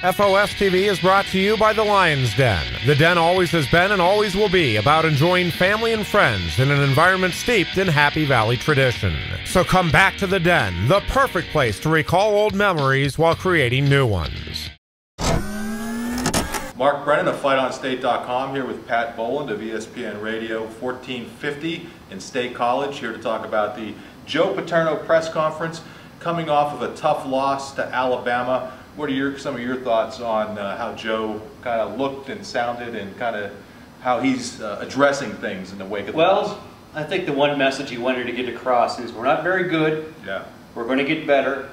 FOS TV is brought to you by the Lion's Den. The Den always has been and always will be about enjoying family and friends in an environment steeped in Happy Valley tradition. So come back to the Den, the perfect place to recall old memories while creating new ones. Mark Brennan of FightOnState.com here with Pat Boland of ESPN Radio 1450 in State College, here to talk about the Joe Paterno press conference coming off of a tough loss to Alabama. What are some of your thoughts on how Joe kind of looked and sounded and kind of how he's addressing things in the wake of the loss? Well, I think the one message he wanted to get across is we're not very good. Yeah. We're going to get better.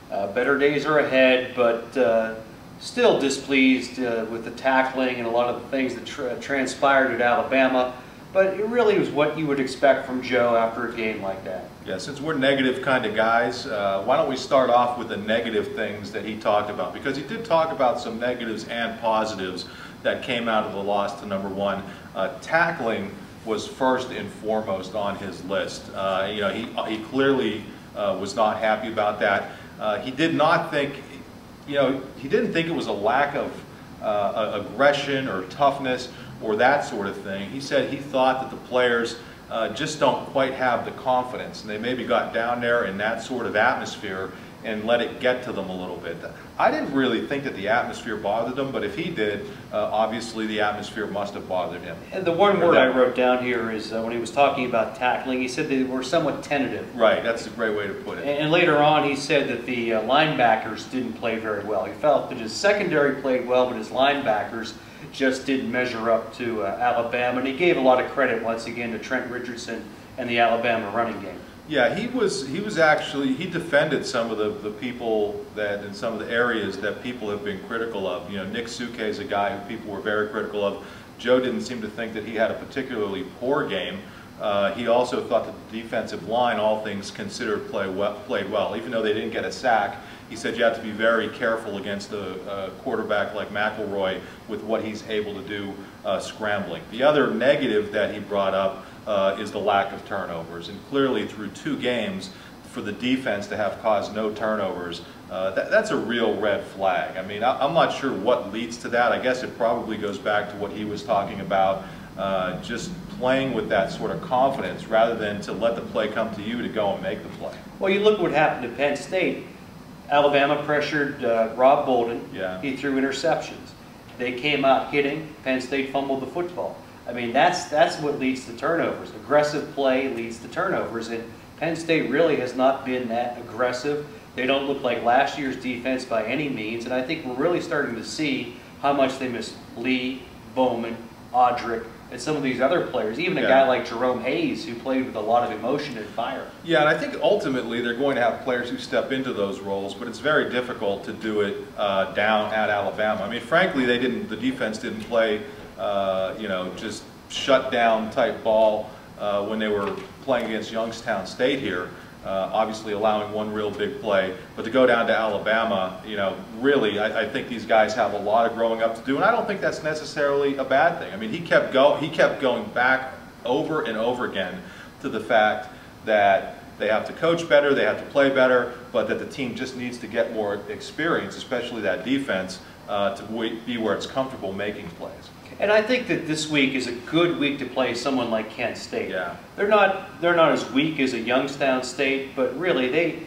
Better days are ahead, but still displeased with the tackling and a lot of the things that transpired at Alabama. But it really was what you would expect from Joe after a game like that. Yeah, since we're negative kind of guys, why don't we start off with the negative things that he talked about? Because he did talk about some negatives and positives that came out of the loss to number one. Tackling was first and foremost on his list. He clearly was not happy about that. He did not think, he didn't think it was a lack of aggression or toughness or that sort of thing. He said he thought that the players just don't quite have the confidence, and they maybe got down there in that sort of atmosphere and let it get to them a little bit. I didn't really think that the atmosphere bothered them, but if he did, obviously the atmosphere must have bothered him. And the one word I wrote down here is when he was talking about tackling, he said they were somewhat tentative. Right, that's a great way to put it. And later on he said that the linebackers didn't play very well. He felt that his secondary played well, but his linebackers just didn't measure up to Alabama, and he gave a lot of credit once again to Trent Richardson and the Alabama running game. Yeah, he defended some of the people that in some of the areas that people have been critical of. Nick Suke is a guy who people were very critical of. Joe didn't seem to think that he had a particularly poor game. He also thought that the defensive line, all things considered, played well. Even though they didn't get a sack, he said you have to be very careful against a quarterback like McElroy with what he's able to do scrambling. The other negative that he brought up is the lack of turnovers. And clearly through 2 games, for the defense to have caused no turnovers, that's a real red flag. I mean, I'm not sure what leads to that. I guess it probably goes back to what he was talking about, just playing with that sort of confidence rather than to let the play come to you to go and make the play. Well, you look what happened to Penn State. Alabama pressured Rob Bolden. Yeah. He threw interceptions. They came out hitting. Penn State fumbled the football. I mean, that's what leads to turnovers. Aggressive play leads to turnovers, and Penn State really has not been that aggressive. They don't look like last year's defense by any means, and I think we're really starting to see how much they miss Lee, Bowman, Audrick, and some of these other players, even a guy like Jerome Hayes, who played with a lot of emotion and fire. Yeah, and I think ultimately they're going to have players who step into those roles, but it's very difficult to do it down at Alabama. I mean, frankly, the defense didn't play, just shut down type ball when they were playing against Youngstown State here. Obviously allowing one real big play, but to go down to Alabama, really, I think these guys have a lot of growing up to do, and I don't think that's necessarily a bad thing. I mean, he kept going back over and over again to the fact that they have to coach better, they have to play better, but that the team just needs to get more experience, especially that defense, to be where it's comfortable making plays. And I think that this week is a good week to play someone like Kent State. Yeah. They're not as weak as a Youngstown State, but really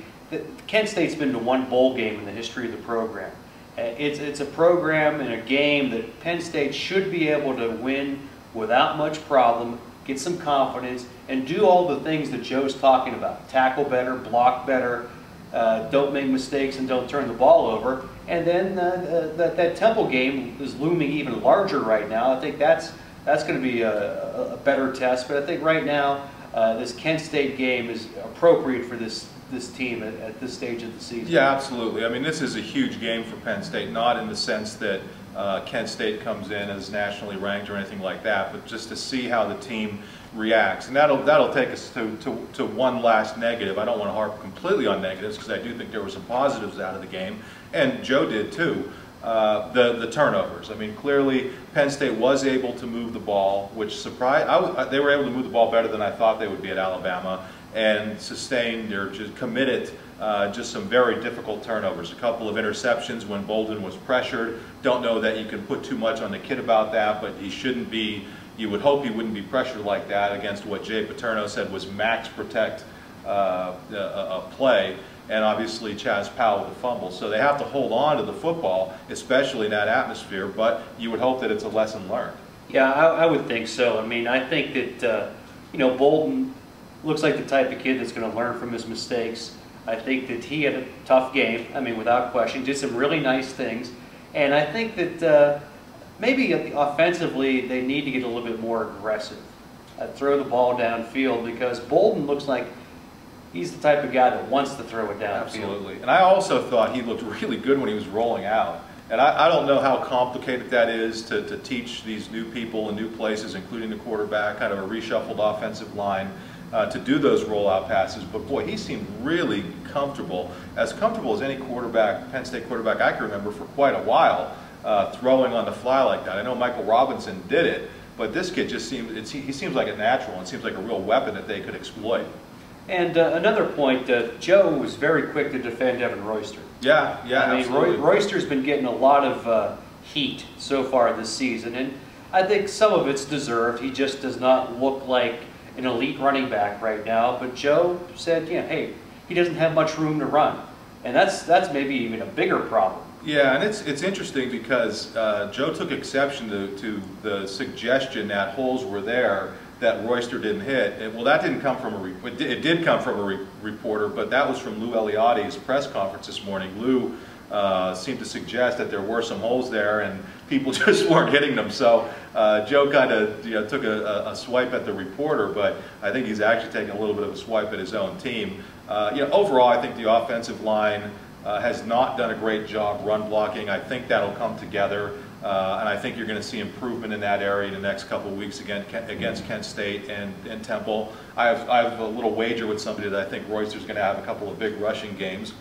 Kent State's been to 1 bowl game in the history of the program. It's a program and a game that Penn State should be able to win without much problem, get some confidence, and do all the things that Joe's talking about. Tackle better, block better, don't make mistakes, and don't turn the ball over. And then that Temple game is looming even larger right now. I think that's going to be a better test. But I think right now this Kent State game is appropriate for this team at this stage of the season. Yeah, absolutely. I mean, this is a huge game for Penn State, not in the sense that Kent State comes in as nationally ranked or anything like that, but just to see how the team reacts. And that'll take us to one last negative. I don't want to harp completely on negatives because I do think there were some positives out of the game, and Joe did too. The turnovers. I mean, clearly Penn State was able to move the ball, which surprised. They were able to move the ball better than I thought they would be at Alabama, and sustained or just committed just some very difficult turnovers. A couple of interceptions when Boland was pressured. Don't know that you can put too much on the kid about that, but he shouldn't be, you would hope he wouldn't be pressured like that against what Joe Paterno said was max protect a play, and obviously Chaz Powell with the fumble. So they have to hold on to the football, especially in that atmosphere, but you would hope that it's a lesson learned. Yeah, I would think so. I mean, I think that, you know, Bolden looks like the type of kid that's going to learn from his mistakes. I think that he had a tough game, I mean, without question. Did some really nice things. And I think that maybe offensively they need to get a little bit more aggressive. Throw the ball downfield, because Bolden looks like he's the type of guy that wants to throw it downfield. Absolutely. And I also thought he looked really good when he was rolling out. And I don't know how complicated that is to teach these new people in new places, including the quarterback, kind of a reshuffled offensive line, to do those rollout passes. But boy, he seemed really comfortable as any quarterback, Penn State quarterback I can remember for quite a while, throwing on the fly like that. I know Michael Robinson did it, but this kid just seems, he seems like a natural and seems like a real weapon that they could exploit. And another point, Joe was very quick to defend Evan Royster. Yeah, I mean, absolutely. Royster's been getting a lot of heat so far this season, and I think some of it's deserved. He just does not look like an elite running back right now. But Joe said, yeah, hey, he doesn't have much room to run, and that's maybe even a bigger problem. Yeah, and it's interesting because Joe took exception to the suggestion that holes were there that Royster didn't hit. Well, that didn't come from it did come from a reporter, but that was from Lou Eliotti's press conference this morning. Lou seemed to suggest that there were some holes there and people just weren't hitting them. So Joe kind of took a swipe at the reporter, but I think he's actually taking a little bit of a swipe at his own team. Overall, I think the offensive line has not done a great job run blocking. I think that'll come together. And I think you're going to see improvement in that area in the next couple of weeks against Kent State and Temple. I have a little wager with somebody that I think Royster's going to have a couple of big rushing games.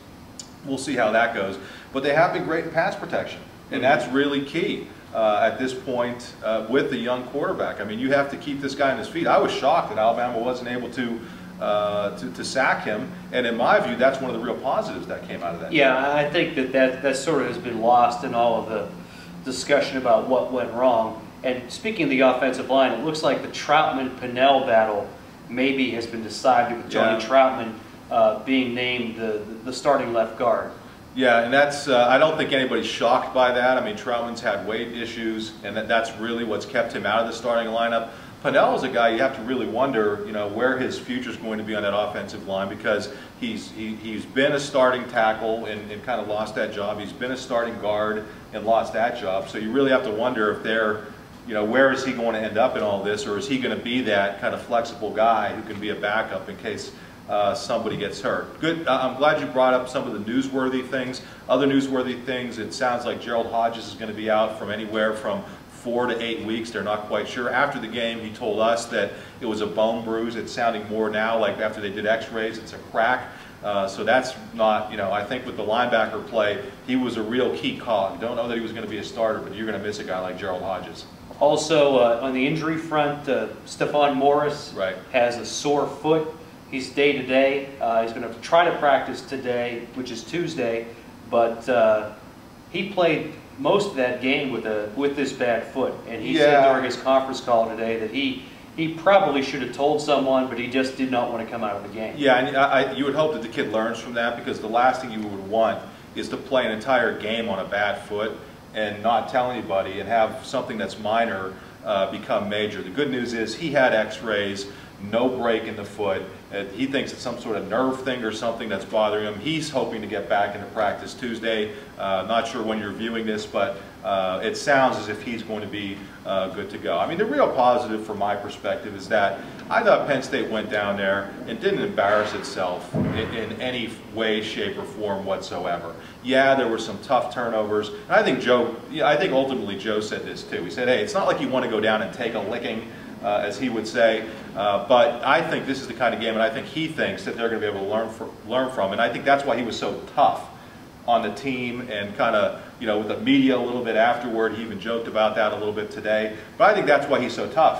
We'll see how that goes. But they have been great in pass protection, and that's really key at this point with the young quarterback. I mean, you have to keep this guy on his feet. I was shocked that Alabama wasn't able to sack him, and in my view, that's one of the real positives that came out of that. Yeah, I think that sort of has been lost in all of the discussion about what went wrong. And speaking of the offensive line, it looks like the Troutman-Pennell battle maybe has been decided with Johnny Troutman being named the starting left guard. Yeah, and that's I don't think anybody's shocked by that. I mean, Troutman's had weight issues, and that's really what's kept him out of the starting lineup. Pennell is a guy you have to really wonder, where his future is going to be on that offensive line, because he's been a starting tackle and kind of lost that job. He's been a starting guard and lost that job. So you really have to wonder if they're, where is he going to end up in all this, or is he going to be that kind of flexible guy who can be a backup in case somebody gets hurt. Good. I'm glad you brought up some of the newsworthy things. Other newsworthy things, it sounds like Gerald Hodges is going to be out from anywhere from 4 to 8 weeks. They're not quite sure. After the game, he told us that it was a bone bruise. It's sounding more now like after they did x-rays, it's a crack. So that's not, I think with the linebacker play, he was a real key cog. Don't know that he was going to be a starter, but you're going to miss a guy like Gerald Hodges. Also, on the injury front, Stephon Morris has a sore foot. He's day-to-day. He's going to try to practice today, which is Tuesday, but he played most of that game with this bad foot, and he said during his conference call today that he probably should have told someone, but he just did not want to come out of the game. Yeah, and you would hope that the kid learns from that, because the last thing you would want is to play an entire game on a bad foot and not tell anybody and have something that's minor become major. The good news is he had x-rays, no break in the foot. He thinks it's some sort of nerve thing or something that's bothering him. He's hoping to get back into practice Tuesday. Not sure when you're viewing this, but it sounds as if he's going to be good to go. I mean, the real positive from my perspective is that I thought Penn State went down there and didn't embarrass itself in any way, shape, or form whatsoever. Yeah, there were some tough turnovers. And I think ultimately Joe said this too. He said, hey, it's not like you want to go down and take a licking, as he would say, but I think this is the kind of game, and I think he thinks that they're going to be able to learn from, and I think that's why he was so tough on the team and kind of, you know, with the media a little bit afterward. He even joked about that a little bit today. But I think that's why he's so tough,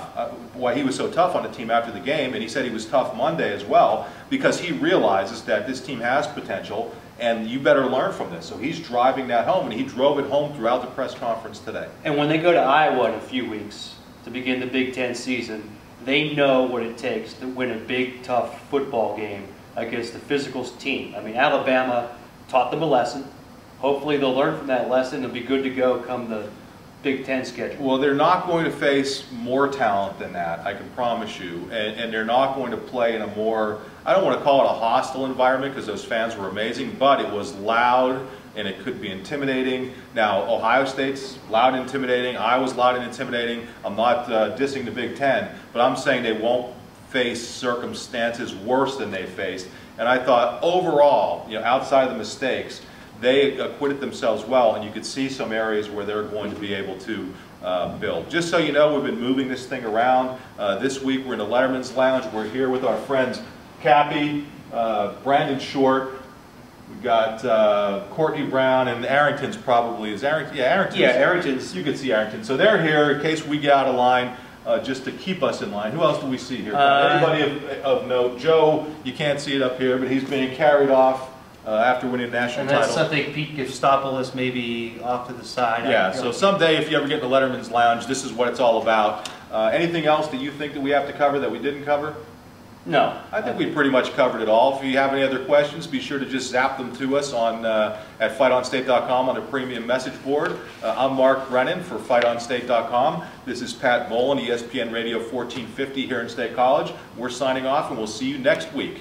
why he was so tough on the team after the game, and he said he was tough Monday as well, because he realizes that this team has potential, and you better learn from this. So he's driving that home, and he drove it home throughout the press conference today. And when they go to Iowa in a few weeks to begin the Big Ten season, they know what it takes to win a big, tough football game against the physical team. I mean, Alabama taught them a lesson. Hopefully they'll learn from that lesson. They'll be good to go come the Big Ten schedule. Well, they're not going to face more talent than that, I can promise you. And they're not going to play in a more, I don't want to call it a hostile environment because those fans were amazing, but it was loud and it could be intimidating. Now, Ohio State's loud and intimidating. Iowa's loud and intimidating. I'm not dissing the Big Ten, but I'm saying they won't face circumstances worse than they faced. And I thought overall, you know, outside of the mistakes, they acquitted themselves well, and you could see some areas where they're going to be able to build. Just so you know, we've been moving this thing around. This week we're in the Letterman's Lounge. We're here with our friends Cappy, Brandon Short, we've got Courtney Brown, and Arrington's probably, is Arrington? Yeah, Arrington's. Yeah, Arrington's. You can see Arrington. So they're here in case we get out of line, just to keep us in line. Who else do we see here? Anybody of note? Joe, you can't see it up here, but he's being carried off after winning a national title. And that's something Pete Gifstopoulos maybe off to the side. Yeah, so someday if you ever get in the Letterman's Lounge, this is what it's all about. Anything else that you think that we have to cover that we didn't cover? No. I think we pretty much covered it all. If you have any other questions, be sure to just zap them to us on at FightOnState.com on the premium message board. I'm Mark Brennan for FightOnState.com. This is Pat Boland, ESPN Radio 1450 here in State College. We're signing off, and we'll see you next week.